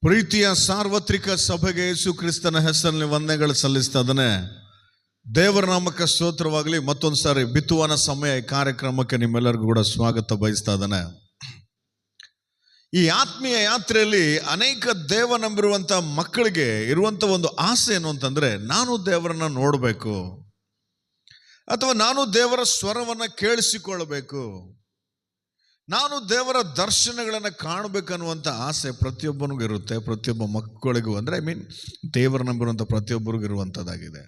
ಪ್ರೀತಿಯ ಸಾರ್ವತ್ರಿಕ ಸಭೆಗೆ ಯೇಸು ಕ್ರಿಸ್ತನ ಹೆಸರಿನಲ್ಲಿ ವಂದನೆಗಳು ಸಲ್ಲಿಸ್ತಾ ಇದ್ದಾನೆ. ದೇವರ ನಾಮಕ್ಕೆ ಸ್ತೋತ್ರವಾಗಲಿ. ಮತ್ತೊಂದು ಸಾರಿ ಬಿತ್ತುವನ ಸಮಯ ಈ ಕಾರ್ಯಕ್ರಮಕ್ಕೆ ನಿಮ್ಮೆಲ್ಲರಿಗೂ ಕೂಡ ಸ್ವಾಗತ ಬಯಸ್ತಾ ಇದ್ದಾನೆ. ಈ ಆತ್ಮೀಯ ಯಾತ್ರೆಯಲ್ಲಿ ಅನೇಕ ದೇವ ನಂಬಿರುವಂಥ ಮಕ್ಕಳಿಗೆ ಇರುವಂಥ ಒಂದು ಆಸೆ ಏನು ಅಂತಂದರೆ, ನಾನು ದೇವರನ್ನ ನೋಡಬೇಕು ಅಥವಾ ನಾನು ದೇವರ ಸ್ವರವನ್ನು ಕೇಳಿಸಿಕೊಳ್ಳಬೇಕು, ನಾನು ದೇವರ ದರ್ಶನಗಳನ್ನು ಕಾಣಬೇಕನ್ನುವಂಥ ಆಸೆ ಪ್ರತಿಯೊಬ್ಬನಿಗೂ ಇರುತ್ತೆ. ಪ್ರತಿಯೊಬ್ಬ ಮಕ್ಕಳಿಗೂ ಅಂದರೆ ದೇವರ ನಂಬಿರುವಂಥ ಪ್ರತಿಯೊಬ್ಬರಿಗೂ ಇರುವಂಥದ್ದಾಗಿದೆ.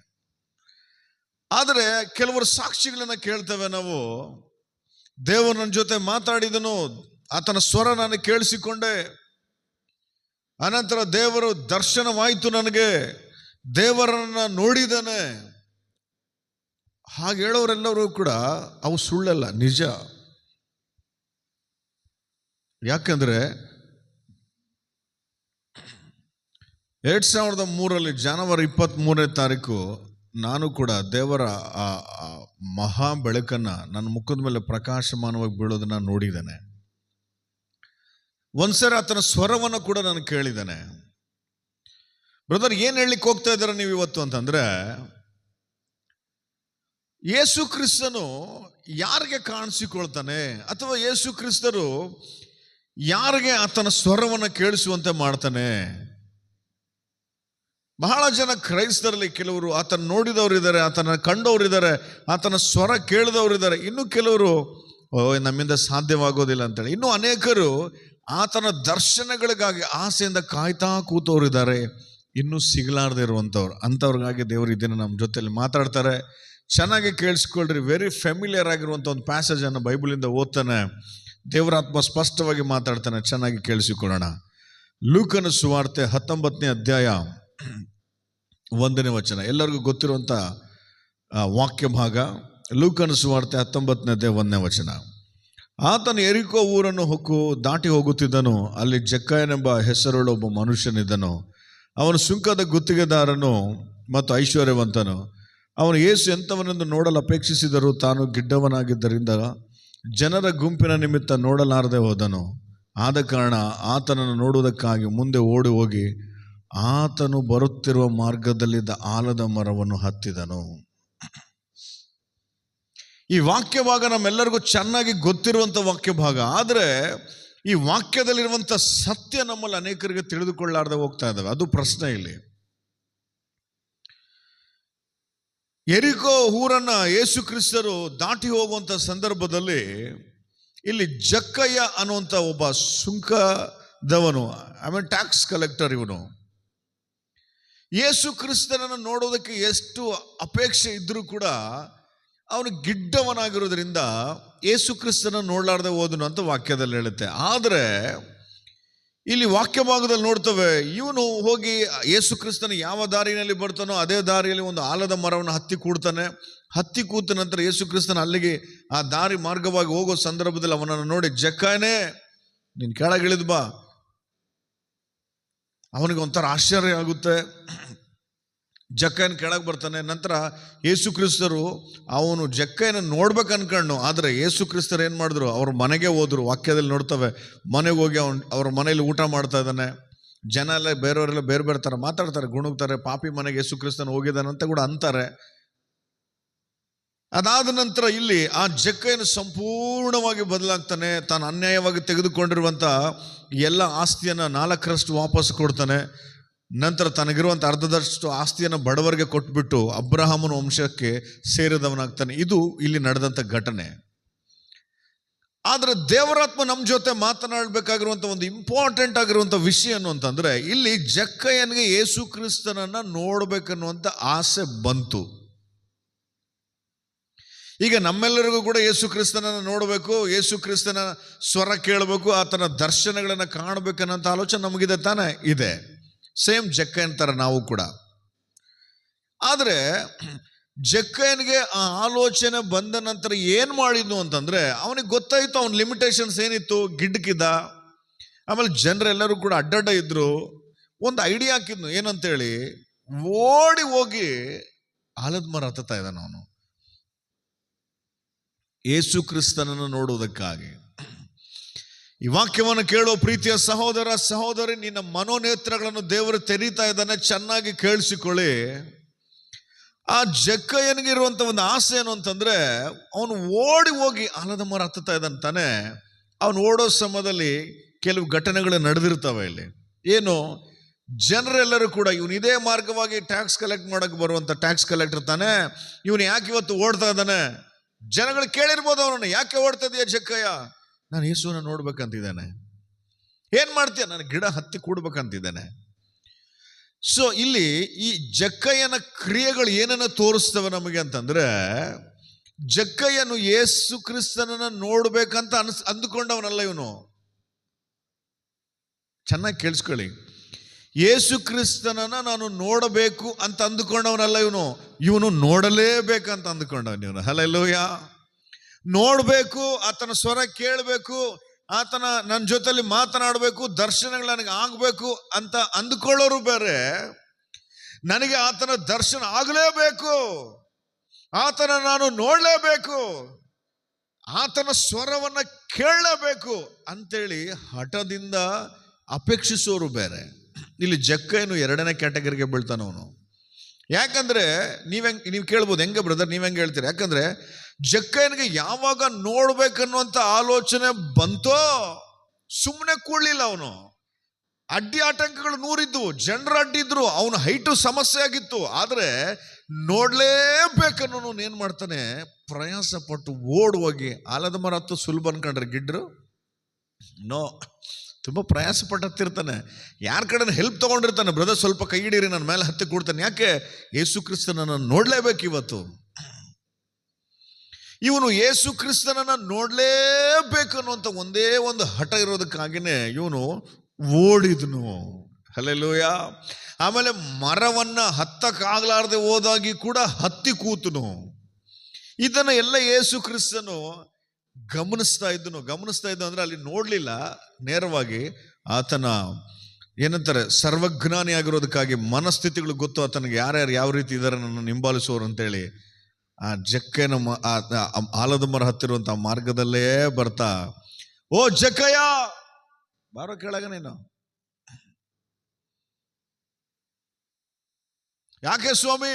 ಆದರೆ ಕೆಲವರು ಸಾಕ್ಷಿಗಳನ್ನು ಕೇಳ್ತೇವೆ ನಾವು. ದೇವರು ನನ್ನ ಜೊತೆ ಮಾತಾಡಿದನು, ಆತನ ಸ್ವರ ನಾನು ಕೇಳಿಸಿಕೊಂಡೆ, ಅನಂತರ ದೇವರು ದರ್ಶನವಾಯಿತು, ನನಗೆ ದೇವರನ್ನ ನೋಡಿದ್ದಾನೆ. ಹಾಗೆ ಹೇಳೋರೆಲ್ಲರೂ ಕೂಡ ಅವು ಸುಳ್ಳಲ್ಲ, ನಿಜ. ಯಾಕಂದರೆ 2003 ಜನವರಿ 23ನೇ ತಾರೀಕು ನಾನು ಕೂಡ ದೇವರ ಮಹಾ ಬೆಳಕನ್ನು ನನ್ನ ಮುಖದ ಮೇಲೆ ಪ್ರಕಾಶಮಾನವಾಗಿ ಬೀಳೋದನ್ನು ನೋಡಿದ್ದೇನೆ. ಒಂದ್ಸರಿ ಆತನ ಸ್ವರವನ್ನು ಕೂಡ ನಾನು ಕೇಳಿದ್ದೇನೆ. ಬ್ರದರ್, ಏನು ಹೇಳಲಿಕ್ಕೆ ಹೋಗ್ತಾ ಇದ್ದಾರೆ ನೀವು ಇವತ್ತು ಅಂತಂದರೆ, ಯೇಸು ಕ್ರಿಸ್ತನು ಯಾರಿಗೆ ಕಾಣಿಸಿಕೊಳ್ತಾನೆ ಅಥವಾ ಯೇಸು ಕ್ರಿಸ್ತರು ಯಾರಿಗೆ ಆತನ ಸ್ವರವನ್ನು ಕೇಳಿಸುವಂತೆ ಮಾಡ್ತಾನೆ. ಬಹಳ ಜನ ಕ್ರೈಸ್ತರಲ್ಲಿ ಕೆಲವರು ಆತನ ನೋಡಿದವರಿದ್ದಾರೆ, ಆತನ ಕಂಡವರಿದ್ದಾರೆ, ಆತನ ಸ್ವರ ಕೇಳಿದವರಿದ್ದಾರೆ. ಇನ್ನು ಕೆಲವರು ನಮ್ಮಿಂದ ಸಾಧ್ಯವಾಗೋದಿಲ್ಲ ಅಂತೇಳಿ, ಇನ್ನು ಅನೇಕರು ಆತನ ದರ್ಶನಗಳಿಗಾಗಿ ಆಸೆಯಿಂದ ಕಾಯ್ತಾ ಕೂತವರಿದ್ದಾರೆ, ಇನ್ನೂ ಸಿಗಲಾರದೆ ಇರುವಂಥವ್ರು. ಅಂಥವ್ರಿಗಾಗಿ ದೇವರು ಇದನ್ನು ನಮ್ಮ ಜೊತೆಯಲ್ಲಿ ಮಾತಾಡ್ತಾರೆ. ಚೆನ್ನಾಗಿ ಕೇಳಿಸ್ಕೊಳ್ರಿ. ವೆರಿ ಫೆಮಿಲಿಯರ್ ಆಗಿರುವಂಥ ಒಂದು ಪ್ಯಾಸೇಜನ್ನು ಬೈಬಲಿಂದ ಓದ್ತಾನೆ. ದೇವರಾತ್ಮ ಸ್ಪಷ್ಟವಾಗಿ ಮಾತಾಡ್ತಾನೆ. ಚೆನ್ನಾಗಿ ಕೇಳಿಸಿಕೊಳ್ಳೋಣ. ಲೂಕನ ಸುವಾರ್ತೆ 19ನೇ ಅಧ್ಯಾಯ 1ನೇ ವಚನ. ಎಲ್ಲರಿಗೂ ಗೊತ್ತಿರುವಂಥ ವಾಕ್ಯ ಭಾಗ. ಲೂಕನ ಸುವಾರ್ತೆ 19ನೇ ಅಧ್ಯಾಯ 1ನೇ ವಚನ. ಆತನು ಯೆರಿಕೋ ಊರನ್ನು ದಾಟಿ ಹೋಗುತ್ತಿದ್ದನು. ಅಲ್ಲಿ ಜಕ್ಕಯ್ಯನೆಂಬ ಹೆಸರುಳ್ಳ ಒಬ್ಬ ಮನುಷ್ಯನಿದ್ದನು. ಅವನು ಸುಂಕದ ಗುತ್ತಿಗೆದಾರನು ಮತ್ತು ಐಶ್ವರ್ಯವಂತನು. ಅವನು ಯೇಸು ಎಂಥವನೆಂದು ನೋಡಲು ಅಪೇಕ್ಷಿಸಿದರೂ ತಾನು ಗಿಡ್ಡವನಾಗಿದ್ದರಿಂದ ಜನರ ಗುಂಪಿನ ನಿಮಿತ್ತ ನೋಡಲಾರದೆ ಹೋದನು. ಆದ ಕಾರಣ ಆತನನ್ನು ನೋಡುವುದಕ್ಕಾಗಿ ಮುಂದೆ ಓಡಿ ಹೋಗಿ ಆತನು ಬರುತ್ತಿರುವ ಮಾರ್ಗದಲ್ಲಿದ್ದ ಆಲದ ಮರವನ್ನು ಹತ್ತಿದನು. ಈ ವಾಕ್ಯ ಭಾಗ ನಮ್ಮೆಲ್ಲರಿಗೂ ಚೆನ್ನಾಗಿ ಗೊತ್ತಿರುವಂಥ ವಾಕ್ಯ ಭಾಗ. ಆದರೆ ಈ ವಾಕ್ಯದಲ್ಲಿರುವಂಥ ಸತ್ಯ ನಮ್ಮಲ್ಲಿ ಅನೇಕರಿಗೆ ತಿಳಿದುಕೊಳ್ಳಾರದೆ ಹೋಗ್ತಾ ಇದ್ದಾವೆ. ಅದು ಪ್ರಶ್ನೆ ಇಲ್ಲಿ. ಯೆರಿಕೋ ಊರನ್ನ ಯೇಸು ಕ್ರಿಸ್ತರು ದಾಟಿ ಹೋಗುವಂಥ ಸಂದರ್ಭದಲ್ಲಿ ಇಲ್ಲಿ ಜಕ್ಕಯ್ಯ ಅನ್ನುವಂಥ ಒಬ್ಬ ಸುಂಕದವನು, ಟ್ಯಾಕ್ಸ್ ಕಲೆಕ್ಟರ್, ಇವನು ಯೇಸು ಕ್ರಿಸ್ತನನ್ನು ನೋಡೋದಕ್ಕೆ ಎಷ್ಟು ಅಪೇಕ್ಷೆ ಇದ್ರೂ ಕೂಡ ಅವನು ಗಿಡ್ಡವನಾಗಿರೋದ್ರಿಂದ ಯೇಸು ಕ್ರಿಸ್ತನ ನೋಡಲಾರ್ದೆ ಹೋದನು ಅಂತ ವಾಕ್ಯದಲ್ಲಿ ಹೇಳುತ್ತೆ. ಆದರೆ ಇಲ್ಲಿ ವಾಕ್ಯ ಭಾಗದಲ್ಲಿ ನೋಡ್ತವೆ, ಇವನು ಹೋಗಿ ಯೇಸು ಕ್ರಿಸ್ತನ ಯಾವ ದಾರಿನಲ್ಲಿ ಬರ್ತಾನೋ ಅದೇ ದಾರಿಯಲ್ಲಿ ಒಂದು ಆಲದ ಮರವನ್ನು ಹತ್ತಿ ಕೂತ ನಂತರ ಯೇಸು ಕ್ರಿಸ್ತನ ಅಲ್ಲಿಗೆ ಆ ದಾರಿ ಮಾರ್ಗವಾಗಿ ಹೋಗೋ ಸಂದರ್ಭದಲ್ಲಿ ಅವನನ್ನು ನೋಡಿ, ಜಕ್ಕಯ್ಯನೇ ನೀನು ಕೆಳಗಿಳಿದು ಬಾ. ಅವನಿಗೆ ಒಂಥರ ಆಶ್ಚರ್ಯ ಆಗುತ್ತೆ. ಜಕ್ಕಯ್ಯನ ಕೆಳಗೆ ಬರ್ತಾನೆ. ನಂತರ ಯೇಸು ಕ್ರಿಸ್ತರು ಅವನು ಜಕ್ಕಯ್ಯನ ನೋಡ್ಬೇಕು ಅನ್ಕೊಂಡು, ಆದರೆ ಯೇಸು ಕ್ರಿಸ್ತರು ಏನು ಮಾಡಿದ್ರು, ಅವ್ರ ಮನೆಗೆ ಹೋದ್ರು. ವಾಕ್ಯದಲ್ಲಿ ನೋಡ್ತವೆ, ಮನೆಗೆ ಹೋಗಿ ಅವ್ರ ಮನೇಲಿ ಊಟ ಮಾಡ್ತಾ ಇದ್ದಾನೆ. ಜನ ಎಲ್ಲ ಬೇರೆಯವರೆಲ್ಲ ಬೇರೆ ಬೇರೆ ಥರ ಮಾತಾಡ್ತಾರೆ, ಗುಣಗ್ತಾರೆ. ಪಾಪಿ ಮನೆಗೆ ಯೇಸು ಕ್ರಿಸ್ತನ ಹೋಗಿದ್ದಾನಂತ ಕೂಡ ಅಂತಾರೆ. ಅದಾದ ನಂತರ ಇಲ್ಲಿ ಆ ಜಕ್ಕಯ್ಯನ ಸಂಪೂರ್ಣವಾಗಿ ಬದಲಾಗ್ತಾನೆ. ತಾನು ಅನ್ಯಾಯವಾಗಿ ತೆಗೆದುಕೊಂಡಿರುವಂಥ ಎಲ್ಲ ಆಸ್ತಿಯನ್ನು 4ರಷ್ಟು ವಾಪಸ್ ಕೊಡ್ತಾನೆ. ನಂತರ ತನಗಿರುವಂಥ ಅರ್ಧದಷ್ಟು ಆಸ್ತಿಯನ್ನು ಬಡವರಿಗೆ ಕೊಟ್ಬಿಟ್ಟು ಅಬ್ರಹಾಮನ ವಂಶಕ್ಕೆ ಸೇರಿದವನಾಗ್ತಾನೆ. ಇದು ಇಲ್ಲಿ ನಡೆದಂಥ ಘಟನೆ. ಆದರೆ ದೇವರಾತ್ಮ ನಮ್ಮ ಜೊತೆ ಮಾತನಾಡಬೇಕಾಗಿರುವಂಥ ಒಂದು ಇಂಪಾರ್ಟೆಂಟ್ ಆಗಿರುವಂಥ ವಿಷಯ ಏನು ಅಂತಂದರೆ, ಇಲ್ಲಿ ಜಕ್ಕಯ್ಯನಿಗೆ ಯೇಸು ಕ್ರಿಸ್ತನನ್ನು ನೋಡಬೇಕನ್ನುವಂಥ ಆಸೆ ಬಂತು. ಈಗ ನಮ್ಮೆಲ್ಲರಿಗೂ ಕೂಡ ಯೇಸು ಕ್ರಿಸ್ತನನ್ನು ನೋಡಬೇಕು, ಯೇಸು ಕ್ರಿಸ್ತನ ಸ್ವರ ಕೇಳಬೇಕು, ಆತನ ದರ್ಶನಗಳನ್ನು ಕಾಣಬೇಕನ್ನೋಂಥ ಆಲೋಚನೆ ನಮಗಿದೆ ತಾನೇ? ಇದೆ. ಸೇಮ್ ಜಕ್ಕಯ್ಯನ ಥರ ನಾವು ಕೂಡ. ಆದರೆ ಜಕ್ಕಯ್ಯನಿಗೆ ಆ ಆಲೋಚನೆ ಬಂದ ನಂತರ ಏನು ಮಾಡಿದ್ನು ಅಂತಂದರೆ, ಅವನಿಗೆ ಗೊತ್ತಾಯಿತು ಅವನ ಲಿಮಿಟೇಷನ್ಸ್ ಏನಿತ್ತು. ಗಿಡ್ಕಿದ್ದ, ಆಮೇಲೆ ಜನರೆಲ್ಲರೂ ಕೂಡ ಅಡ್ಡಡ್ಡ ಇದ್ರು. ಒಂದು ಐಡಿಯಾ ಹಾಕಿದ್ನು, ಏನಂತೇಳಿ, ಓಡಿ ಹೋಗಿ ಆಲದ ಮರ ಹತ್ತುತ್ತಾ ಇದ್ದಾನೆ ಅವನು ಯೇಸು ಕ್ರಿಸ್ತನನ್ನು ನೋಡುವುದಕ್ಕಾಗಿ. ಈ ವಾಕ್ಯವನ್ನು ಕೇಳುವ ಪ್ರೀತಿಯ ಸಹೋದರ ಸಹೋದರಿ, ನಿನ್ನ ಮನೋನೇತ್ರಗಳನ್ನು ದೇವರು ತೆರೀತಾ ಇದ್ದಾನೆ. ಚೆನ್ನಾಗಿ ಕೇಳಿಸಿಕೊಳ್ಳಿ. ಆ ಜಕ್ಕಯ್ಯನಿಗಿರುವಂಥ ಒಂದು ಆಸೆ ಏನು ಅಂತಂದ್ರೆ, ಅವನು ಓಡಿ ಹೋಗಿ ಆಲದ ಮರ ಹತ್ತುತ್ತಾ ಇದ್ದಾನೆ ತಾನೆ. ಅವನು ಓಡೋ ಸಮಯದಲ್ಲಿ ಕೆಲವು ಘಟನೆಗಳು ನಡೆದಿರ್ತವೆ. ಇಲ್ಲಿ ಏನು, ಜನರೆಲ್ಲರೂ ಕೂಡ ಇವನು ಇದೇ ಮಾರ್ಗವಾಗಿ ಟ್ಯಾಕ್ಸ್ ಕಲೆಕ್ಟ್ ಮಾಡಕ್ಕೆ ಬರುವಂಥ ಟ್ಯಾಕ್ಸ್ ಕಲೆಕ್ಟರ್ ತಾನೆ, ಇವನು ಯಾಕೆ ಇವತ್ತು ಓಡ್ತಾ ಇದ್ದಾನೆ? ಜನಗಳು ಕೇಳಿರ್ಬೋದು ಅವನನ್ನು, ಯಾಕೆ ಓಡ್ತಾ ಇದೆಯಾ ಜಕ್ಕಯ್ಯ? ನಾನು ಯೇಸುವನ್ನ ನೋಡ್ಬೇಕಂತಿದ್ದಾನೆ. ಏನ್ ಮಾಡ್ತೀಯ? ನಾನು ಗಿಡ ಹತ್ತಿ ಕೂಡ್ಬೇಕಂತಿದ್ದಾನೆ. ಸೊ ಇಲ್ಲಿ ಈ ಜಕ್ಕಯ್ಯನ ಕ್ರಿಯೆಗಳು ಏನನ್ನ ತೋರಿಸ್ತವೆ ನಮಗೆ ಅಂತಂದ್ರೆ, ಜಕ್ಕಯ್ಯನು ಯೇಸು ಕ್ರಿಸ್ತನನ್ನ ನೋಡ್ಬೇಕಂತ ಅಂದುಕೊಂಡವನಲ್ಲ ಇವನು. ಚೆನ್ನಾಗಿ ಕೇಳಿಸ್ಕೊಳ್ಳಿ, ಯೇಸು ಕ್ರಿಸ್ತನನ್ನ ನಾನು ನೋಡಬೇಕು ಅಂತ ಅಂದುಕೊಂಡವನಲ್ಲ ಇವನು. ಇವನು ನೋಡಲೇಬೇಕಂತ ಅಂದುಕೊಂಡವನು ಇವನು. ಹಲ್ಲೆಲೂಯ. ನೋಡ್ಬೇಕು, ಆತನ ಸ್ವರ ಕೇಳಬೇಕು, ಆತನ ನನ್ನ ಜೊತೆಲಿ ಮಾತನಾಡಬೇಕು, ದರ್ಶನಗಳು ನನಗೆ ಆಗಬೇಕು ಅಂತ ಅಂದುಕೊಳ್ಳೋರು ಬೇರೆ, ನನಗೆ ಆತನ ದರ್ಶನ ಆಗಲೇಬೇಕು, ಆತನ ನಾನು ನೋಡಲೇಬೇಕು, ಆತನ ಸ್ವರವನ್ನ ಕೇಳಲೇಬೇಕು ಅಂತೇಳಿ ಹಠದಿಂದ ಅಪೇಕ್ಷಿಸೋರು ಬೇರೆ. ಇಲ್ಲಿ ಜಕ್ಕಯ್ಯನು ಎರಡನೇ ಕ್ಯಾಟಗರಿಗೆ ಬೀಳ್ತಾನವನು. ಯಾಕಂದ್ರೆ ನೀವು ಕೇಳ್ಬೋದು, ಹೆಂಗೆ ಬ್ರದರ್ ನೀವು ಹೆಂಗೆ ಹೇಳ್ತೀರಿ? ಯಾಕಂದ್ರೆ ಜಕ್ಕಯ್ಯನಿಗೆ ಯಾವಾಗ ನೋಡ್ಬೇಕನ್ನುವಂಥ ಆಲೋಚನೆ ಬಂತೋ ಸುಮ್ಮನೆ ಕೂಡಲಿಲ್ಲ ಅವನು. ಅಡ್ಡಿ ಆಟಂಕಗಳು ನೂರಿದ್ವು, ಜನರು ಅಡ್ಡಿದ್ರು, ಅವನ ಹೈಟು ಸಮಸ್ಯೆ ಆಗಿತ್ತು. ಆದರೆ ನೋಡ್ಲೇಬೇಕನ್ನೋನು ಏನ್ ಮಾಡ್ತಾನೆ, ಪ್ರಯಾಸ ಪಟ್ಟು ಓಡ್ ಹೋಗಿ ಆಲದ ಮರ ಹತ್ತು ಸುಲಭ ಅನ್ಕೊಂಡ್ರೆ ಗಿಡ್ರು ನೋ, ತುಂಬ ಪ್ರಯಾಸ ಪಟ್ಟು ಹತ್ತಿರ್ತಾನೆ. ಯಾರ ಕಡೆ ಹೆಲ್ಪ್ ತಗೊಂಡಿರ್ತಾನೆ, ಬ್ರದರ್ ಸ್ವಲ್ಪ ಕೈ ಹಿಡೀರಿ ನನ್ನ ಮೇಲೆ ಹತ್ತಿ ಕೊಡ್ತಾನೆ. ಯಾಕೆ? ಯೇಸು ಕ್ರಿಸ್ತನನ್ನು ನೋಡ್ಲೇಬೇಕು ಇವತ್ತು. ಇವನು ಯೇಸು ಕ್ರಿಸ್ತನನ್ನ ನೋಡ್ಲೇಬೇಕು ಅನ್ನುವಂಥ ಒಂದೇ ಒಂದು ಹಠ ಇರೋದಕ್ಕಾಗಿನೇ ಇವನು ಓಡಿದನು. ಹಲ್ಲೆಲೂಯ. ಆಮೇಲೆ ಮರವನ್ನ ಹತ್ತಕ್ಕಾಗಲಾರದೆ ಹೋದಾಗಿ ಕೂಡ ಹತ್ತಿ ಕೂತನು. ಇದನ್ನ ಎಲ್ಲ ಯೇಸು ಕ್ರಿಸ್ತನು ಗಮನಿಸ್ತಾ ಇದ್ದನು ಅಂದ್ರೆ ಅಲ್ಲಿ ನೋಡ್ಲಿಲ್ಲ, ನೇರವಾಗಿ ಆತನ ಏನಂತಾರೆ ಸರ್ವಜ್ಞಾನಿ ಆಗಿರೋದಕ್ಕಾಗಿ ಮನಸ್ಥಿತಿಗಳು ಗೊತ್ತು ಆತನಿಗೆ, ಯಾರ್ಯಾರು ಯಾವ ರೀತಿ ಇದ್ದಾರೆ ನನ್ನ ಹಿಂಬಾಲಿಸೋರು ಅಂತೇಳಿ. ಆ ಜಕ್ಕಯ್ಯನ ಆಲದ ಮರ ಹತ್ತಿರುವಂತ ಮಾರ್ಗದಲ್ಲೇ ಬರ್ತಾ, ಓ ಜಕ್ಕಯ್ಯ ಬಾರೋ ಕೆಳಗ, ನೀನು ಯಾಕೆ ಸ್ವಾಮಿ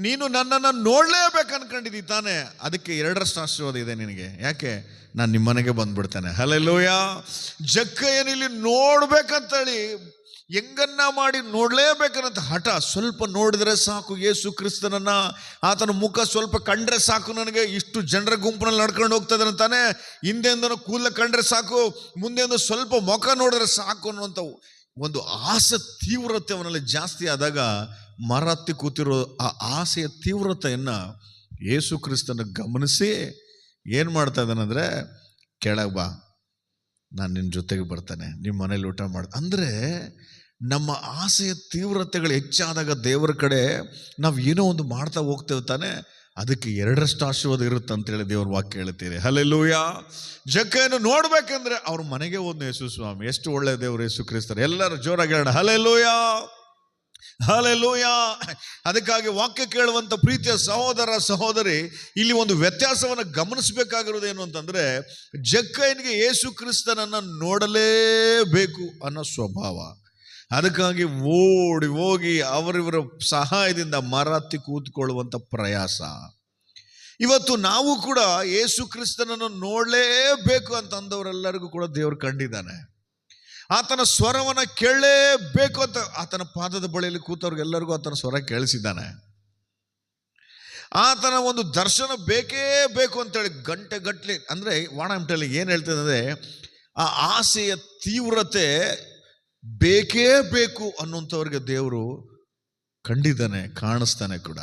ನೀನು ನನ್ನನ್ನು ನೋಡ್ಲೇಬೇಕು ಅನ್ಕೊಂಡಿದ್ದಿ ತಾನೆ? ಅದಕ್ಕೆ 2ರಷ್ಟು ಆಶೀರ್ವಾದ ಇದೆ ನಿನಗೆ. ಯಾಕೆ? ನಾನು ನಿಮ್ಮನೆಗೆ ಬಂದ್ಬಿಡ್ತೇನೆ. ಹಲ್ಲೆಲೂಯ. ಜಕ್ಕಯ್ಯನಿಲ್ಲಿ ನೋಡ್ಬೇಕಂತೇಳಿ ಹೆಂಗನ್ನ ಮಾಡಿ ನೋಡ್ಲೇಬೇಕನ್ನಂತ ಹಠ. ಸ್ವಲ್ಪ ನೋಡಿದ್ರೆ ಸಾಕು ಯೇಸು ಕ್ರಿಸ್ತನನ್ನ, ಆತನ ಮುಖ ಸ್ವಲ್ಪ ಕಂಡ್ರೆ ಸಾಕು ನನಗೆ, ಇಷ್ಟು ಜನರ ಗುಂಪಿನಲ್ಲಿ ನಡ್ಕೊಂಡು ಹೋಗ್ತಾ ಇದ್ದಾನೆ ತಾನೆ, ಹಿಂದೆಂದನು ಕೂದಲ ಕಂಡ್ರೆ ಸಾಕು, ಮುಂದೆಂದು ಸ್ವಲ್ಪ ಮುಖ ನೋಡಿದ್ರೆ ಸಾಕು ಅನ್ನುವಂಥ ಒಂದು ಆಸೆ ತೀವ್ರತೆ ಅವನಲ್ಲಿ ಜಾಸ್ತಿ ಆದಾಗ ಮರ ಹತ್ತಿ ಕೂತಿರೋ ಆ ಆಸೆಯ ತೀವ್ರತೆಯನ್ನ ಯೇಸು ಕ್ರಿಸ್ತನ ಗಮನಿಸಿ ಏನ್ ಮಾಡ್ತಾ ಇದ್ದಾನಂದ್ರೆ, ಕೆಳಗೆ ಬಾ, ನಾನು ನಿನ್ನ ಜೊತೆಗೆ ಬರ್ತೇನೆ, ನಿಮ್ಮ ಮನೇಲಿ ಊಟ ಮಾಡ. ಅಂದ್ರೆ ನಮ್ಮ ಆಸೆಯ ತೀವ್ರತೆಗಳು ಹೆಚ್ಚಾದಾಗ ದೇವರ ಕಡೆ ನಾವು ಏನೋ ಒಂದು ಮಾಡ್ತಾ ಹೋಗ್ತೇವೆ ತಾನೆ, ಅದಕ್ಕೆ 2ರಷ್ಟು ಆಶೀರ್ವಾದ ಇರುತ್ತೆ ಅಂತೇಳಿ ದೇವ್ರ ವಾಕ್ಯ ಹೇಳ್ತೀರಿ. ಹಲ್ಲೆಲೂಯ. ಜಕ್ಕಯ್ಯನು ನೋಡ್ಬೇಕಂದ್ರೆ ಅವ್ರ ಮನೆಗೆ ಹೋದ್ನು ಯೇಸು ಸ್ವಾಮಿ. ಎಷ್ಟು ಒಳ್ಳೆ ದೇವರು ಯೇಸು ಕ್ರಿಸ್ತರು. ಎಲ್ಲರೂ ಜೋರಾಗಿ ಹೇಳೋಣ ಹಲ್ಲೆಲೂಯ, ಹಲ್ಲೆಲೂಯ. ಅದಕ್ಕಾಗಿ ವಾಕ್ಯ ಕೇಳುವಂತ ಪ್ರೀತಿಯ ಸಹೋದರ ಸಹೋದರಿ, ಇಲ್ಲಿ ಒಂದು ವ್ಯತ್ಯಾಸವನ್ನು ಗಮನಿಸಬೇಕಾಗಿರೋದೇನು ಅಂತಂದ್ರೆ, ಜಕ್ಕಯ್ಯನಿಗೆ ಯೇಸು ಕ್ರಿಸ್ತನನ್ನ ನೋಡಲೇಬೇಕು ಅನ್ನೋ ಸ್ವಭಾವ. ಅದಕ್ಕಾಗಿ ಓಡಿ ಹೋಗಿ ಅವರಿವರ ಸಹಾಯದಿಂದ ಮರ ಹತ್ತಿ ಕೂತ್ಕೊಳ್ಳುವಂಥ ಪ್ರಯಾಸ. ಇವತ್ತು ನಾವು ಕೂಡ ಯೇಸು ಕ್ರಿಸ್ತನನ್ನು ನೋಡಲೇಬೇಕು ಅಂತ ಅಂದವರೆಲ್ಲರಿಗೂ ಕೂಡ ದೇವರು ಕಂಡಿದ್ದಾನೆ. ಆತನ ಸ್ವರವನ್ನು ಕೇಳಲೇಬೇಕು ಅಂತ ಆತನ ಪಾದದ ಬಳಿಯಲ್ಲಿ ಕೂತವ್ರಿಗೆಲ್ಲರಿಗೂ ಆತನ ಸ್ವರ ಕೇಳಿಸಿದ್ದಾನೆ. ಆತನ ಒಂದು ದರ್ಶನ ಬೇಕೇ ಬೇಕು ಅಂತೇಳಿ ಗಂಟೆ ಗಟ್ಟಲೆ, ಅಂದರೆ ವಾಣಾಮಟಲ್ಲಿ ಏನು ಹೇಳ್ತದೆ ಅಂದರೆ, ಆ ಆಸೆಯ ತೀವ್ರತೆ ಬೇಕೇ ಬೇಕು ಅನ್ನುವಂಥವ್ರಿಗೆ ದೇವರು ಕಂಡಿದ್ದಾನೆ, ಕಾಣಿಸ್ತಾನೆ ಕೂಡ.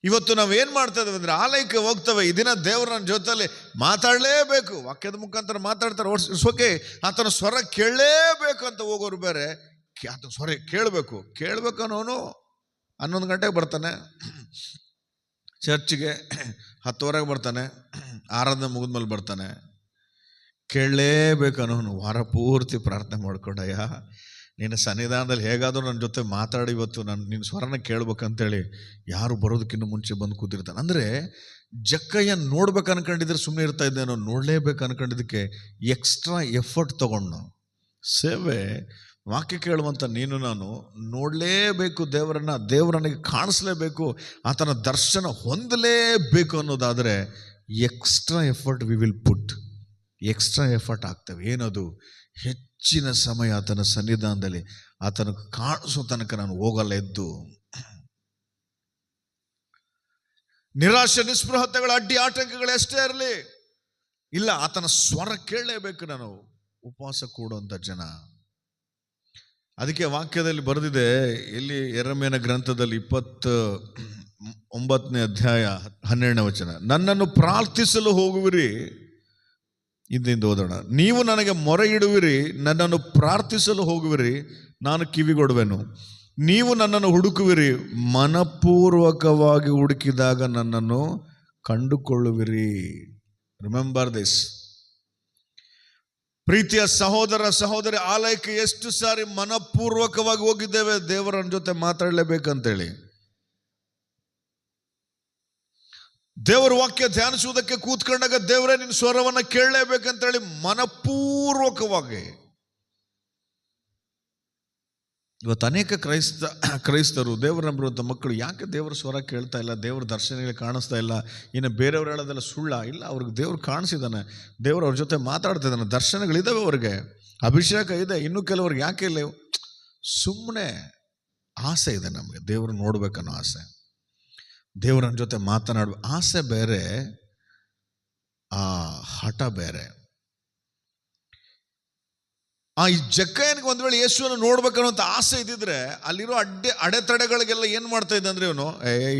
ಇವತ್ತು ನಾವೇನು ಮಾಡ್ತಾ ಇದ್ದೇವೆ ಅಂದರೆ, ಆಲಯಕ್ಕೆ ಹೋಗ್ತವೆ, ಈ ದಿನ ದೇವರು ನನ್ನ ಜೊತೆಲಿ ಮಾತಾಡಲೇಬೇಕು, ವಾಕ್ಯದ ಮುಖಾಂತರ ಮಾತಾಡ್ತಾರೆ, ಓಕೆ, ಆತನ ಸ್ವರ ಕೇಳಲೇಬೇಕು ಅಂತ ಹೋಗೋರು ಬೇರೆ, ಆತನ ಸ್ವರ ಕೇಳಬೇಕು ಅನ್ನೋನು 11 ಗಂಟೆಗೆ ಬರ್ತಾನೆ ಚರ್ಚ್ಗೆ, 10 ಬರ್ತಾನೆ, ಆರಾಧನೆ ಮುಗಿದ್ಮೇಲೆ ಬರ್ತಾನೆ. ಕೇಳಲೇಬೇಕು ಅನ್ನೋನು ವಾರ ಪೂರ್ತಿ ಪ್ರಾರ್ಥನೆ ಮಾಡ್ಕೊಂಡಯ್ಯ, ನಿನ್ನ ಸನ್ನಿಧಾನದಲ್ಲಿ ಹೇಗಾದರೂ ನನ್ನ ಜೊತೆ ಮಾತಾಡಿ ಇವತ್ತು ನಿನ್ನ ಸ್ವರನ ಕೇಳ್ಬೇಕಂತೇಳಿ ಯಾರು ಬರೋದಕ್ಕಿಂತ ಮುಂಚೆ ಬಂದು ಕೂತಿರ್ತಾನೆ. ಅಂದರೆ ಜಕ್ಕಯ್ಯ ನೋಡ್ಬೇಕು ಅನ್ಕೊಂಡಿದ್ರೆ ಸುಮ್ಮನೆ ಇರ್ತಾ ಇದ್ದೇನೋ, ನೋಡಲೇಬೇಕು ಅನ್ಕೊಂಡಿದ್ದಕ್ಕೆ ಎಕ್ಸ್ಟ್ರಾ ಎಫರ್ಟ್ ತಗೊಂಡು. ಸೇವೆ ವಾಕ್ಯ ಕೇಳುವಂಥ ನೀನು ನಾನು ನೋಡಲೇಬೇಕು ದೇವರನ್ನ, ದೇವರನಿಗೆ ಕಾಣಿಸ್ಲೇಬೇಕು, ಆತನ ದರ್ಶನ ಹೊಂದಲೇಬೇಕು ಅನ್ನೋದಾದರೆ extra effort we will put, extra effort ಆಗ್ತವೆ. ಏನದು? ಹೆಚ್ಚಿನ ಸಮಯ ಆತನ ಸನ್ನಿಧಾನದಲ್ಲಿ ಆತನ ಕಾಣಿಸೋ ತನಕ ನಾನು ಹೋಗಲ್ಲ ಎದ್ದು. ನಿರಾಶೆ ನಿಸ್ಪೃಹತೆಗಳ ಅಡ್ಡಿ ಆಟಂಕಗಳು ಎಷ್ಟೇ ಇರಲಿ, ಇಲ್ಲ ಆತನ ಸ್ವರ ಕೇಳಲೇಬೇಕು ನಾನು. ಉಪವಾಸ ಕೂಡುವಂಥ ಜನ. ಅದಕ್ಕೆ ವಾಕ್ಯದಲ್ಲಿ ಬರೆದಿದೆ, ಇಲ್ಲಿ ಯೆರೆಮೀಯನ ಗ್ರಂಥದಲ್ಲಿ 29ನೇ ಅಧ್ಯಾಯ 12ನೇ ವಚನ, ನನ್ನನ್ನು ಪ್ರಾರ್ಥಿಸಲು ಹೋಗುವಿರಿ. ಹಿಂದಿಂದ ಓದೋಣ. ನೀವು ನನಗೆ ಮೊರೆ ಇಡುವಿರಿ, ನನ್ನನ್ನು ಪ್ರಾರ್ಥಿಸಲು ಹೋಗುವಿರಿ, ನಾನು ಕಿವಿಗೊಡುವೆನು. ನೀವು ನನ್ನನ್ನು ಹುಡುಕುವಿರಿ, ಮನಪೂರ್ವಕವಾಗಿ ಹುಡುಕಿದಾಗ ನನ್ನನ್ನು ಕಂಡುಕೊಳ್ಳುವಿರಿ. Remember this. ಪ್ರೀತಿಯ ಸಹೋದರ ಸಹೋದರಿ, ಆಲಯಕ್ಕೆ ಎಷ್ಟು ಸಾರಿ ಮನಪೂರ್ವಕವಾಗಿ ಹೋಗಿದ್ದೇವೆ ದೇವರ ಜೊತೆ ಮಾತಾಡಲೇಬೇಕಂತೇಳಿ. ದೇವರ ವಾಕ್ಯ ಧ್ಯಾನಿಸುವುದಕ್ಕೆ ಕೂತ್ಕೊಂಡಾಗ ದೇವರೇ ನಿನ್ನ ಸ್ವರವನ್ನು ಕೇಳಲೇಬೇಕಂತೇಳಿ ಮನಪೂರ್ವಕವಾಗಿ. ಇವತ್ತು ಅನೇಕ ಕ್ರೈಸ್ತರು, ದೇವರ ನಂಬಿರುವಂಥ ಮಕ್ಕಳು ಯಾಕೆ ದೇವರ ಸ್ವರ ಕೇಳ್ತಾ ಇಲ್ಲ, ದೇವರ ದರ್ಶನಗಳಿಗೆ ಕಾಣಿಸ್ತಾ ಇಲ್ಲ, ಇನ್ನು ಬೇರೆಯವ್ರು ಹೇಳೋದೆಲ್ಲ ಸುಳ್ಳ? ಇಲ್ಲ, ಅವ್ರಿಗೆ ದೇವ್ರು ಕಾಣಿಸಿದ್ದಾನೆ, ದೇವ್ರು ಅವ್ರ ಜೊತೆ ಮಾತಾಡ್ತಾ ಇದ್ದಾನೆ, ದರ್ಶನಗಳಿದ್ದಾವೆ, ಅವ್ರಿಗೆ ಅಭಿಷೇಕ ಇದೆ. ಇನ್ನು ಕೆಲವ್ರಿಗೆ ಯಾಕೆ ಇಲ್ಲ? ಸುಮ್ಮನೆ ಆಸೆ ಇದೆ ನಮಗೆ, ದೇವ್ರು ನೋಡ್ಬೇಕನ್ನೋ ಆಸೆ, ದೇವ್ರ ಜೊತೆ ಮಾತನಾಡುವ ಆಸೆ ಬೇರೆ, ಆ ಹಠ ಬೇರೆ. ಈ ಜಕ್ಕಯ್ಯನಿಗೆ ಒಂದು ವೇಳೆ ಯೇಸುವನ್ನು ನೋಡ್ಬೇಕನ್ನುವಂಥ ಆಸೆ ಇದ್ದಿದ್ರೆ ಅಲ್ಲಿರೋ ಅಡೆತಡೆಗಳಿಗೆಲ್ಲ ಏನು ಮಾಡ್ತಾ ಇದ್ದ ಅಂದರೆ ಇವನು,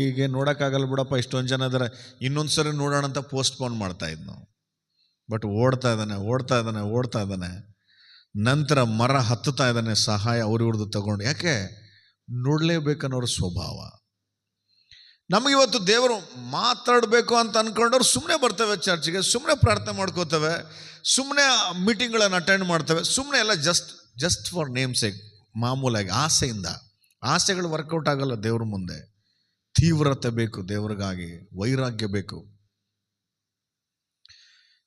ಈಗ ನೋಡೋಕ್ಕಾಗಲ್ಲ ಬಿಡಪ್ಪ, ಇಷ್ಟೊಂದು ಜನ ಇದ್ದಾರೆ, ಇನ್ನೊಂದ್ಸರಿ ನೋಡೋಣ ಅಂತ ಪೋಸ್ಟ್ಪೋನ್ ಮಾಡ್ತಾ ಇದ್ನು. ಬಟ್ ಓಡ್ತಾ ಇದ್ದಾನೆ. ನಂತರ ಮರ ಹತ್ತುತ್ತಾ ಇದ್ದಾನೆ, ಸಹಾಯ ಅವ್ರಿವ್ರದ್ದು ತಗೊಂಡು. ಯಾಕೆ? ನೋಡಲೇಬೇಕನ್ನೋರ ಸ್ವಭಾವ. ನಮಗಿವತ್ತು ದೇವರು ಮಾತಾಡಬೇಕು ಅಂತ ಅಂದ್ಕೊಂಡವ್ರು ಸುಮ್ಮನೆ ಬರ್ತವೆ ಚರ್ಚ್ಗೆ, ಸುಮ್ಮನೆ ಪ್ರಾರ್ಥನೆ ಮಾಡ್ಕೋತವೆ, ಸುಮ್ಮನೆ ಮೀಟಿಂಗ್ಗಳನ್ನು ಅಟೆಂಡ್ ಮಾಡ್ತವೆ, ಸುಮ್ಮನೆ ಎಲ್ಲ ಜಸ್ಟ್ ಫಾರ್ ನೇಮ್ ಸೇಕ್, ಮಾಮೂಲಾಗಿ ಆಸೆಯಿಂದ. ಆಸೆಗಳು ವರ್ಕೌಟ್ ಆಗಲ್ಲ ದೇವ್ರ ಮುಂದೆ. ತೀವ್ರತೆ ಬೇಕು ದೇವ್ರಿಗಾಗಿ, ವೈರಾಗ್ಯ ಬೇಕು.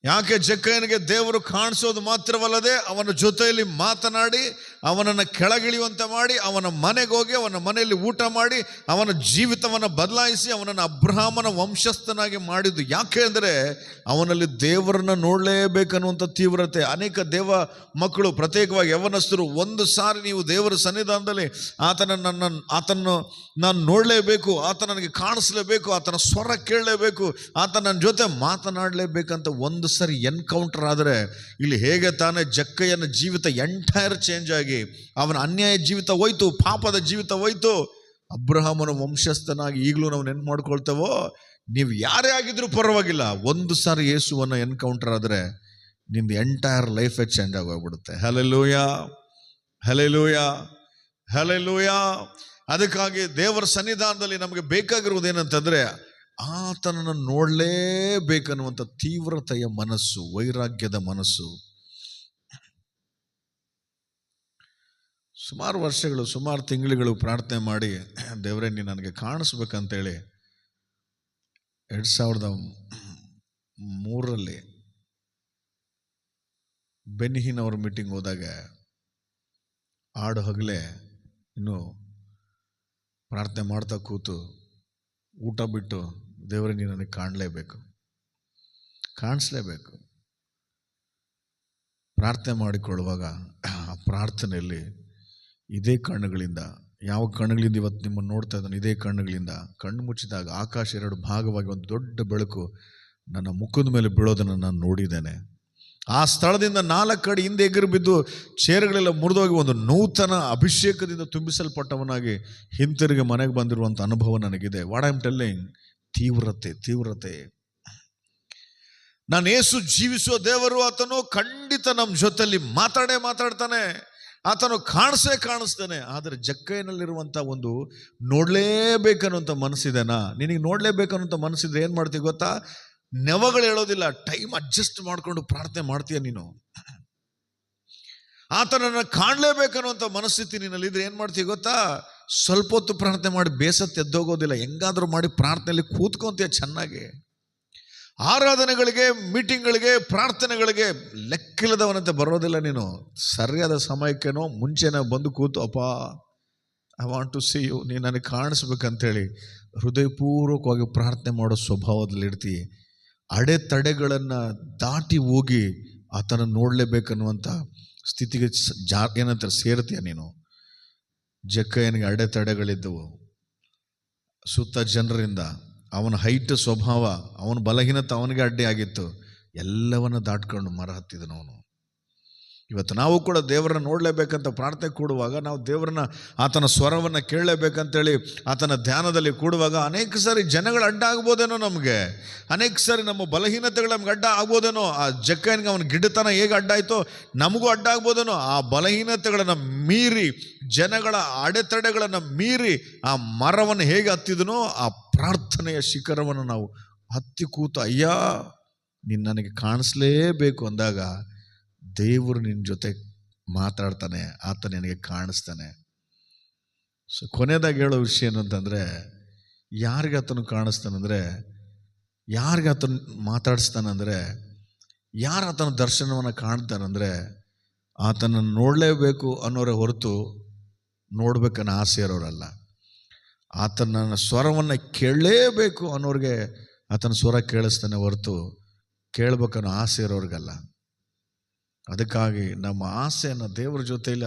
ಯಾಕೆ? ಜಕ್ಕಯ್ಯನಿಗೆ ದೇವರು ಕಾಣಿಸೋದು ಮಾತ್ರವಲ್ಲದೆ ಅವನ ಜೊತೆಯಲ್ಲಿ ಮಾತನಾಡಿ, ಅವನನ್ನು ಕೆಳಗಿಳಿಯುವಂತೆ ಮಾಡಿ, ಅವನ ಮನೆಗೆ ಹೋಗಿ ಅವನ ಮನೆಯಲ್ಲಿ ಊಟ ಮಾಡಿ, ಅವನ ಜೀವಿತವನ್ನು ಬದಲಾಯಿಸಿ ಅವನನ್ನು ಅಬ್ರಹಾಮನ ವಂಶಸ್ಥನಾಗಿ ಮಾಡಿದ್ದು. ಯಾಕೆ ಅಂದರೆ ಅವನಲ್ಲಿ ದೇವರನ್ನ ನೋಡಲೇಬೇಕನ್ನುವಂಥ ತೀವ್ರತೆ. ಅನೇಕ ದೇವ ಮಕ್ಕಳು, ಪ್ರತ್ಯೇಕವಾಗಿ ಯವನಸ್ಥರು, ಒಂದು ಸಾರಿ ನೀವು ದೇವರ ಸನ್ನಿಧಾನದಲ್ಲಿ ಆತನನ್ನು ನಾನು ನೋಡಲೇಬೇಕು, ಆತ ನನಗೆ ಕಾಣಿಸ್ಲೇಬೇಕು, ಆತನ ಸ್ವರ ಕೇಳಲೇಬೇಕು, ಆತ ನನ್ನ ಜೊತೆ ಮಾತನಾಡಲೇಬೇಕಂತ ಒಂದು ಸರಿ ಎನ್ಕೌಂಟರ್ ಆದರೆ, ಇಲ್ಲಿ ಹೇಗೆ ತಾನೇ ಜಕ್ಕಯ್ಯನ ಜೀವಿತ ಎಂಟೈರ್ ಚೇಂಜ್ ಆಗಿ ಅವನ ಅನ್ಯಾಯ ಜೀವಿತ ಹೋಯ್ತು, ಪಾಪದ ಜೀವಿತ ಹೋಯ್ತು. ಅಬ್ರಹಾಮನ ವಂಶಸ್ಥನಾಗಿ ಈಗಲೂ ನಾವು ನೆನ್ಪು ಮಾಡ್ಕೊಳ್ತೇವೋ, ನೀವು ಯಾರೇ ಆಗಿದ್ರೂ ಪರವಾಗಿಲ್ಲ, ಒಂದು ಸಾರಿ ಯೇಸುವನ್ನು ಎನ್ಕೌಂಟರ್ ಆದರೆ ನಿಮ್ದು ಎಂಟೈರ್ ಲೈಫೇ ಚೇಂಜ್ ಆಗೋಗ್ಬಿಡುತ್ತೆ. Hallelujah, hallelujah, hallelujah. ಅದಕ್ಕಾಗಿ ದೇವರ ಸನ್ನಿಧಾನದಲ್ಲಿ ನಮಗೆ ಬೇಕಾಗಿರುವುದೇನಂತಂದ್ರೆ ಆತನನ್ನು ನೋಡಲೇಬೇಕನ್ನುವಂಥ ತೀವ್ರತೆಯ ಮನಸ್ಸು, ವೈರಾಗ್ಯದ ಮನಸ್ಸು. ಸುಮಾರು ವರ್ಷಗಳು, ಸುಮಾರು ತಿಂಗಳುಗಳು ಪ್ರಾರ್ಥನೆ ಮಾಡಿ, ದೇವರೇ ನೀನು ನನಗೆ ಕಾಣಿಸ್ಬೇಕಂತೇಳಿ 2003 ಬೆನ್ನಿಹಿನ್ ಅವ್ರ ಮೀಟಿಂಗ್ ಹೋದಾಗ ಆಡು ಹಗಲೇ ಇನ್ನು ಪ್ರಾರ್ಥನೆ ಮಾಡ್ತಾ ಕೂತು ಊಟ ಬಿಟ್ಟು, ದೇವರೇ ನೀನು ನನಗೆ ಕಾಣಿಸ್ಲೇಬೇಕು ಪ್ರಾರ್ಥನೆ ಮಾಡಿಕೊಳ್ಳುವಾಗ ಆ ಪ್ರಾರ್ಥನೆಯಲ್ಲಿ ಇದೇ ಕಣ್ಣುಗಳಿಂದ, ಯಾವ ಕಣ್ಣುಗಳಿಂದ ಇವತ್ತು ನಿಮ್ಮನ್ನು ನೋಡ್ತಾ ಇದ್ದಾನೆ, ಇದೇ ಕಣ್ಣುಗಳಿಂದ ಕಣ್ಣು ಮುಚ್ಚಿದಾಗ ಆಕಾಶ 2 ಭಾಗವಾಗಿ ಒಂದು ದೊಡ್ಡ ಬೆಳಕು ನನ್ನ ಮುಖದ ಮೇಲೆ ಬೀಳೋದನ್ನು ನಾನು ನೋಡಿದ್ದೇನೆ. ಆ ಸ್ಥಳದಿಂದ 4 ಕಡೆ ಹಿಂದೆ ಎಗರು ಬಿದ್ದು ಚೇರುಗಳೆಲ್ಲ ಮುರಿದೋಗಿ ಒಂದು ನೂತನ ಅಭಿಷೇಕದಿಂದ ತುಂಬಿಸಲ್ಪಟ್ಟವನಾಗಿ ಹಿಂತಿರುಗಿ ಮನೆಗೆ ಬಂದಿರುವಂಥ ಅನುಭವ ನನಗಿದೆ. ವಾಟ್ ಐ ಆಮ್ ಟೆಲ್ಲಿಂಗ್, ತೀವ್ರತೆ. ನಾನು ಯೇಸು ಜೀವಿಸುವ ದೇವರು, ಆತನು ಖಂಡಿತ ನಮ್ಮ ಜೊತೆಯಲ್ಲಿ ಮಾತಾಡ್ತಾನೆ, ಆತನು ಕಾಣಿಸ್ತಾನೆ. ಆದರೆ ಜಕ್ಕಯ್ಯನಲ್ಲಿರುವಂಥ ಒಂದು ನೋಡಲೇಬೇಕನ್ನುವಂಥ ಮನಸ್ಸಿದೆನಾ? ನಿನಗೆ ನೋಡಲೇಬೇಕನ್ನುವಂಥ ಮನಸ್ಸಿದ್ರೆ ಏನು ಮಾಡ್ತೀವಿ ಗೊತ್ತಾ? ನೆವಗಳು ಹೇಳೋದಿಲ್ಲ, ಟೈಮ್ ಅಡ್ಜಸ್ಟ್ ಮಾಡಿಕೊಂಡು ಪ್ರಾರ್ಥನೆ ಮಾಡ್ತೀಯ ನೀನು. ಆತನನ್ನು ಕಾಣಲೇಬೇಕನ್ನುವಂಥ ಮನಸ್ಥಿತಿ ನಿನ್ನಲ್ಲಿದ್ರೆ ಏನು ಮಾಡ್ತೀವಿ ಗೊತ್ತಾ? ಸ್ವಲ್ಪ ಹೊತ್ತು ಪ್ರಾರ್ಥನೆ ಮಾಡಿ ಬೇಸತ್ತು ಎದ್ದೋಗೋದಿಲ್ಲ, ಹೆಂಗಾದ್ರೂ ಮಾಡಿ ಪ್ರಾರ್ಥನೆಯಲ್ಲಿ ಕೂತ್ಕೊಂತೀಯ ಚೆನ್ನಾಗಿ. ಆರಾಧನೆಗಳಿಗೆ, ಮೀಟಿಂಗ್ಗಳಿಗೆ, ಪ್ರಾರ್ಥನೆಗಳಿಗೆ ಲೆಕ್ಕಿಲ್ಲದವನಂತೆ ಬರೋದಿಲ್ಲ ನೀನು. ಸರಿಯಾದ ಸಮಯಕ್ಕೇನೋ ಮುಂಚೆನೇ ಬಂದು ಕೂತು, ಅಪ್ಪ I want to see you, ನೀನು ನನಗೆ ಕಾಣಿಸ್ಬೇಕಂತೇಳಿ ಹೃದಯಪೂರ್ವಕವಾಗಿ ಪ್ರಾರ್ಥನೆ ಮಾಡೋ ಸ್ವಭಾವದಲ್ಲಿ ಇರ್ತೀಯ. ಅಡೆತಡೆಗಳನ್ನು ದಾಟಿ ಹೋಗಿ ಆತನ ನೋಡಲೇಬೇಕನ್ನುವಂಥ ಸ್ಥಿತಿಗೆ ಏನಂತಾರೆ ಸೇರ್ತೀಯ ನೀನು. ಜಕ್ಕಯ್ಯನಿಗೆ ಅಡೆತಡೆಗಳಿದ್ದವು ಸುತ್ತ ಜನರಿಂದ. ಅವನ ಹೈಟ್ ಸ್ವಭಾವ, ಅವನ ಬಲಹೀನತೆ ಅವನಿಗೆ ಅಡ್ಡಿಯಾಗಿತ್ತು. ಎಲ್ಲವನ್ನ ದಾಟ್ಕೊಂಡು ಮರ ಹತ್ತಿದನು ಅವನು. ಇವತ್ತು ನಾವು ಕೂಡ ದೇವರನ್ನ ನೋಡಲೇಬೇಕಂತ ಪ್ರಾರ್ಥನೆ ಕೂಡುವಾಗ, ನಾವು ದೇವರನ್ನ ಆತನ ಸ್ವರವನ್ನು ಕೇಳಲೇಬೇಕಂತೇಳಿ ಆತನ ಧ್ಯಾನದಲ್ಲಿ ಕೂಡುವಾಗ ಅನೇಕ ಸಾರಿ ಜನಗಳು ಅಡ್ಡ ಆಗ್ಬೋದೇನೋ ನಮಗೆ. ಅನೇಕ ಸಾರಿ ನಮ್ಮ ಬಲಹೀನತೆಗಳು ನಮ್ಗೆ ಅಡ್ಡ ಆಗ್ಬೋದೇನೋ. ಆ ಜಕ್ಕಯ್ಯನಿಗೆ ಅವನ ಗಿಡತನ ಹೇಗೆ ಅಡ್ಡ ಆಯಿತೋ ನಮಗೂ ಅಡ್ಡ ಆಗ್ಬೋದೇನೋ. ಆ ಬಲಹೀನತೆಗಳನ್ನು ಮೀರಿ, ಜನಗಳ ಅಡೆತಡೆಗಳನ್ನು ಮೀರಿ ಆ ಮರವನ್ನು ಹೇಗೆ ಹತ್ತಿದನೋ ಆ ಪ್ರಾರ್ಥನೆಯ ಶಿಖರವನ್ನು ನಾವು ಹತ್ತಿ ಕೂತು, ಅಯ್ಯ ನೀನು ನನಗೆ ಕಾಣಿಸ್ಲೇಬೇಕು ಅಂದಾಗ ದೇವರು ನಿನ್ನ ಜೊತೆ ಮಾತಾಡ್ತಾನೆ, ಆತ ನಿನಗೆ ಕಾಣಿಸ್ತಾನೆ. ಸೊ ಕೊನೆಯದಾಗಿ ಹೇಳೋ ವಿಷಯ ಏನಂತಂದರೆ, ಯಾರಿಗೆ ಆತನು ಕಾಣಿಸ್ತಾನಂದರೆ, ಯಾರಿಗೆ ಆತನು ಮಾತಾಡಿಸ್ತಾನಂದರೆ, ಯಾರು ಆತನ ದರ್ಶನವನ್ನು ಕಾಣ್ತಾನಂದರೆ ಆತನನ್ನು ನೋಡಲೇಬೇಕು ಅನ್ನೋರೇ ಹೊರತು ನೋಡ್ಬೇಕನ್ನೋ ಆಸೆ ಇರೋರಲ್ಲ. ಆತನ ಸ್ವರವನ್ನು ಕೇಳಲೇಬೇಕು ಅನ್ನೋರಿಗೆ ಆತನ ಸ್ವರ ಕೇಳಿಸ್ತಾನೆ ಹೊರತು ಕೇಳಬೇಕನ್ನೋ ಆಸೆ ಇರೋರಿಗಲ್ಲ. ಅದಕ್ಕಾಗಿ ನಮ್ಮ ಆಸೆಯನ್ನು ದೇವರ ಜೊತೆಯಲ್ಲಿ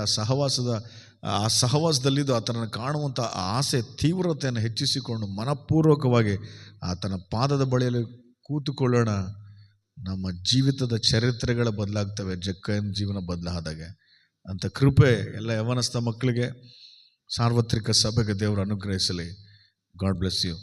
ಆ ಸಹವಾಸದಲ್ಲಿದ್ದು ಆತನನ್ನು ಕಾಣುವಂಥ ಆ ಆಸೆ ತೀವ್ರತೆಯನ್ನು ಹೆಚ್ಚಿಸಿಕೊಂಡು ಮನಪೂರ್ವಕವಾಗಿ ಆತನ ಪಾದದ ಬಳಿಯಲ್ಲಿ ಕೂತುಕೊಳ್ಳೋಣ. ನಮ್ಮ ಜೀವಿತದ ಚರಿತ್ರೆಗಳ ಬದಲಾಗ್ತವೆ, ಜಕ್ಕಯ್ಯನ ಜೀವನ ಬದಲಾದಾಗೆ. ಅಂಥ ಕೃಪೆ ಎಲ್ಲ ಯವನಸ್ಥ ಮಕ್ಕಳಿಗೆ, ಸಾರ್ವತ್ರಿಕ ಸಭೆಗೆ ದೇವರು ಅನುಗ್ರಹಿಸಲಿ. God bless you.